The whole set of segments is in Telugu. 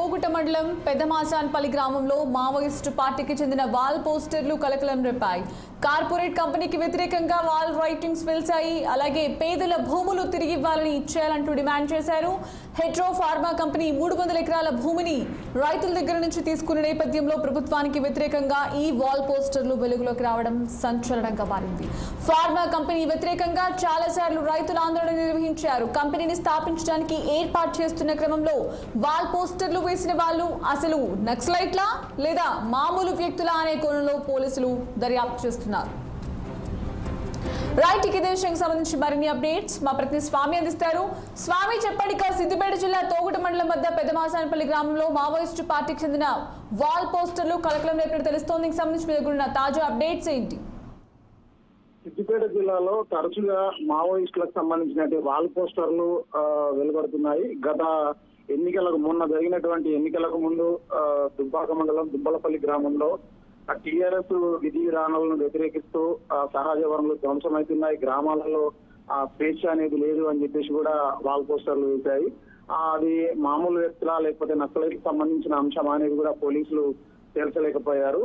తోగుట మండలం పెదమాసాన్పల్లి గ్రామంలో మావోయిస్టు పార్టీకి చెందిన వాల్ పోస్టర్లు కలకలం రేపాయి. కార్పొరేట్ కంపెనీకి వ్యతిరేకంగా వాల్ రైటింగ్స్ వెలిశాయి. అలాగే పేదల భూములు తిరిగి ఇవ్వాలని ఇచ్చేయాలంటూ డిమాండ్ చేశారు. హెట్రో ఫార్మా కంపెనీ 300 ఎకరాల భూమిని రైతుల దగ్గర నుంచి తీసుకున్న నేపథ్యంలో ప్రభుత్వానికి వ్యతిరేకంగా ఈ వాల్ పోస్టర్లు వెలుగులోకి రావడం సంచలనంగా మారింది. ఫార్మా కంపెనీ వ్యతిరేకంగా చాలాసార్లు రైతులు ఆందోళన నిర్వహించారు. కంపెనీని స్థాపించడానికి ఏర్పాటు చేస్తున్న క్రమంలో వాల్ పోస్టర్లు వేసిన వాళ్ళు అసలు నక్సలైట్లా లేదా మామూలు వ్యక్తులా అనే కోణంలో పోలీసులు దర్యాప్తు చేస్తున్నారు. రైట్, ఇదే విషయానికి సంబంధించి మరిన్ని అప్డేట్స్ మా ప్రతినిధి స్వామి అందిస్తారు. స్వామి, చెప్పండి, సిద్దిపేట జిల్లా తోగుట మండలం వద్ద పెదమాసాన్పల్లి గ్రామంలో మావోయిస్టు పార్టీకి చెందిన వాల్ పోస్టర్లు కలకలం రేపినట్టు తెలుస్తోంది. దీనికి సంబంధించి మీ దగ్గర ఉన్న తాజా అప్డేట్స్ ఏంటి? సిద్దిపేట జిల్లాలో తరచుగా మావోయిస్టులకు సంబంధించిన వాల్ పోస్టర్లు వెలువడుతున్నాయి. గత ఎన్నికలకు మొన్న జరిగినటువంటి ఎన్నికలకు ముందు దుబ్బాక మండలం దుబ్బలపల్లి గ్రామంలో టీఆర్ఎస్ విధి విధానాలను వ్యతిరేకిస్తూ సహజ వనరులు ధ్వంసమవుతున్నాయి, గ్రామాలలో స్వేచ్ఛ అనేది లేదు అని చెప్పేసి కూడా వాల్ పోస్టర్లు వేశాయి. అది మామూలు వ్యక్తుల లేకపోతే నక్సలైట్కి సంబంధించిన అంశం అనేది కూడా పోలీసులు తేల్చలేకపోయారు.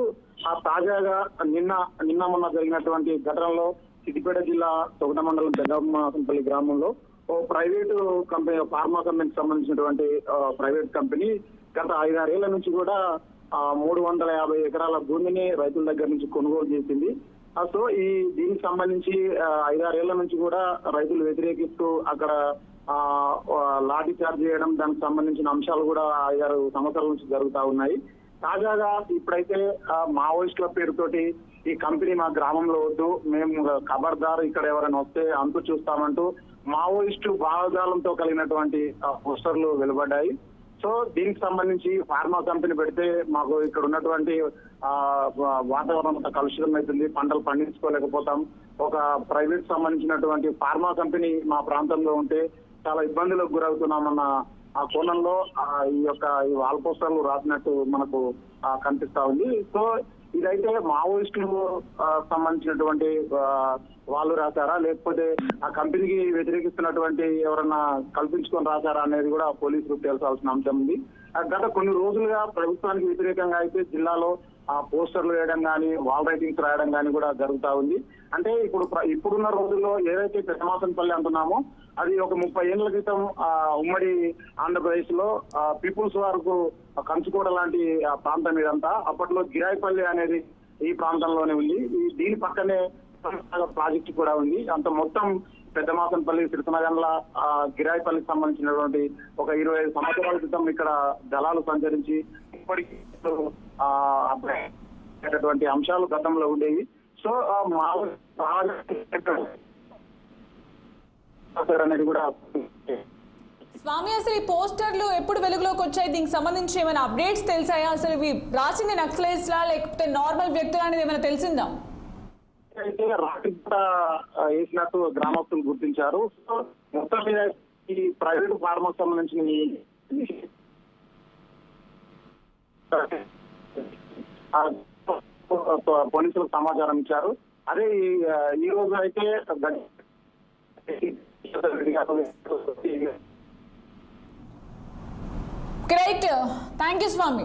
తాజాగా నిన్న మొన్న జరిగినటువంటి ఘటనలో సిద్దిపేట జిల్లా తొగట మండలం పెద్దమాసంపల్లి గ్రామంలో ఓ ప్రైవేటు కంపెనీ, ఫార్మా కంపెనీకి సంబంధించినటువంటి ప్రైవేట్ కంపెనీ గత 5-6 ఏళ్ల నుంచి కూడా 350 ఎకరాల భూమిని రైతుల దగ్గర నుంచి కొనుగోలు చేసింది. సో దీనికి సంబంధించి 5-6 ఏళ్ల నుంచి కూడా రైతులు వ్యతిరేకిస్తూ అక్కడ లాఠీ చార్జ్ చేయడం, దానికి సంబంధించిన అంశాలు కూడా 5-6 సంవత్సరాల నుంచి జరుగుతా ఉన్నాయి. తాజాగా ఇప్పుడైతే మావోయిస్టుల పేరుతోటి ఈ కంపెనీ మా గ్రామంలో వద్దు, మేము ఖబర్దారు ఇక్కడ ఎవరైనా వస్తే అంతు చూస్తామంటూ మావోయిస్టు భావజాలంతో కలిగినటువంటి పోస్టర్లు వెలువడ్డాయి. సో దీనికి సంబంధించి ఫార్మా కంపెనీ పెడితే మాకు ఇక్కడ ఉన్నటువంటి వాతావరణం అంతా కలుషితం అవుతుంది, పంటలు పండించుకోలేకపోతాం. ఒక ప్రైవేట్ సంబంధించినటువంటి ఫార్మా కంపెనీ మా ప్రాంతంలో ఉంటే చాలా ఇబ్బందులకు గురవుతున్నామన్న ఆ కోణంలో ఈ వాల్ పోస్టర్లు రాసినట్టు మనకు కనిపిస్తా ఉంది. సో ఇదైతే మావోయిస్టులు సంబంధించినటువంటి వాళ్ళు రాశారా, లేకపోతే ఆ కంపెనీకి వ్యతిరేకిస్తున్నటువంటి ఎవరన్నా కల్పించుకొని రాశారా అనేది కూడా పోలీసులు తేల్చాల్సిన అంశం ఉంది. గత కొన్ని రోజులుగా ప్రభుత్వానికి వ్యతిరేకంగా అయితే జిల్లాలో పోస్టర్లు వేయడం కానీ, వాల్ రైటింగ్స్ రాయడం కానీ కూడా జరుగుతా ఉంది. అంటే ఇప్పుడున్న రోజుల్లో ఏదైతే పెద్దమాసన్పల్లి అంటున్నామో అది ఒక 30 ఏళ్ల క్రితం ఉమ్మడి ఆంధ్రప్రదేశ్ లో పీపుల్స్ వార్కు కంచుకోట లాంటి ప్రాంతం ఇదంతా. అప్పట్లో గిరాయిపల్లి అనేది ఈ ప్రాంతంలోనే ఉంది. దీని పక్కనే ప్రాజెక్ట్ కూడా ఉంది. అంత మొత్తం పెద్దమాసన్పల్లి, సిరిసనగండ్ల, గిరాయిపల్లికి సంబంధించినటువంటి ఒక 25 సంవత్సరాల క్రితం ఇక్కడ దళాలు సంచరించి ఇప్పటికీ అంశాలు గతంలో ఉండేవి. సో అనేది కూడా స్వామి, అసలు ఈ పోస్టర్లు ఎప్పుడు వెలుగులోకి వచ్చాయి? దీనికి సంబంధించి ఏమైనా అప్డేట్స్ తెలిసాయా? అసలు ఇవి రాసింది నక్సలైట్స్ లా లేకపోతే నార్మల్ వ్యక్తులు అనేది ఏమైనా తెలిసిందా? అయితే రాకెట్ వేసినట్టు గ్రామస్తులు గుర్తించారు. సో మొత్తం మీద ఈ ప్రైవేట్ ఫార్మర్స్ సంబంధించిన పోలీసులకు సమాచారం ఇచ్చారు. అదే ఈ రోజు అయితే గ్రేట్, థ్యాంక్ యూ స్వామి.